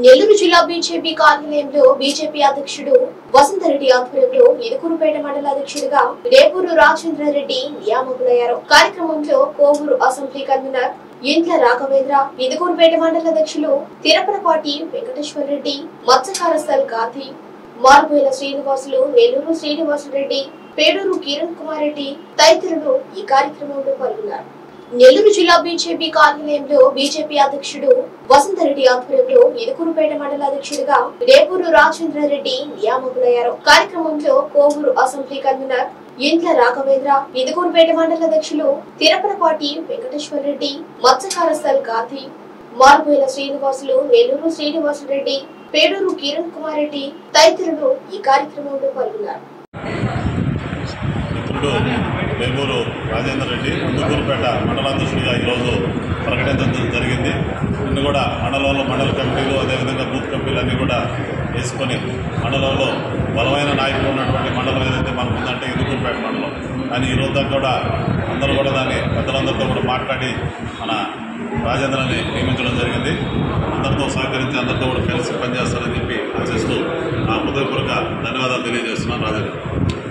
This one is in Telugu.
నెల్లూరు జిల్లా బీజేపీ కార్యాలయంలో బీజేపీ అధ్యక్షుడు వసంతరెడ్డి ఆధ్వర్యంలో ఇదుకూరుపేట మండల అధ్యక్షుడిగా రేపూరు రాజేంద్రారెడ్డి నియామకులయ్యారు. కార్యక్రమంలో కోవూరు అసెంబ్లీ కన్వీనర్ ఇంట్ల రాఘవేంద్ర, ఇదుకూరుపేట మండల అధ్యక్షులు తిరుపతిపాటి వెంకటేశ్వర రెడ్డి, మత్స్యకారస్థల్ గాంధీ, మార్బోయిల శ్రీనివాసులు, నెల్లూరు శ్రీనివాసరెడ్డి, పేడూరు కిరణ్ కుమార్ రెడ్డి తదితరులు ఈ కార్యక్రమంలో పాల్గొన్నారు. నెల్లూరు జిల్లా బీజేపీ కార్యాలయంలో బీజేపీ అధ్యక్షుడు వసంతరెడ్డి ఆధ్వర్యంలో ఇదుకూరుపేట మండల అధ్యక్షుడిగా రేపూరు రాజేంద్రారెడ్డి నియామకులయ్యారు. కార్యక్రమంలో కోవూరు అసెంబ్లీ కన్వీనర్ ఇంట్ల రాఘవేంద్ర, ఇదుకూరుపేట మండల అధ్యక్షులు తిరుపతిపాటి వెంకటేశ్వర రెడ్డి, మత్స్యకారస్థల్ గాంధీ, మార్బోయిల శ్రీనివాసులు, నెల్లూరు శ్రీనివాసరెడ్డి, పేడూరు కిరణ్ కుమార్ రెడ్డి తదితరులు ఈ కార్యక్రమంలో పాల్గొన్నారు. రేపూరు రాజేంద్ర రెడ్డి ఇదుకూరుపేట మండలాధ్యక్షుడిగా ఈరోజు ప్రకటించడం జరిగింది. నిన్ను కూడా మండలంలో మండల కమిటీలు, అదేవిధంగా బూత్ కమిటీలు అన్నీ కూడా వేసుకొని మండలంలో బలమైన నాయకులు ఉన్నటువంటి మండలం ఏదైతే మనకు ఉందంటే ఇదుకూరుపేట మండలం. కానీ ఈరోజు దాకా కూడా అందరూ కూడా దాన్ని పెద్దలందరితో కూడా మాట్లాడి మన రాజేంద్రని నియమించడం జరిగింది. అందరితో సహకరించి అందరితో కూడా కలిసి పనిచేస్తారని చెప్పి ఆశిస్తూ నా హృదయపూర్వక ధన్యవాదాలు తెలియజేస్తున్నాను. రాజేంద్ర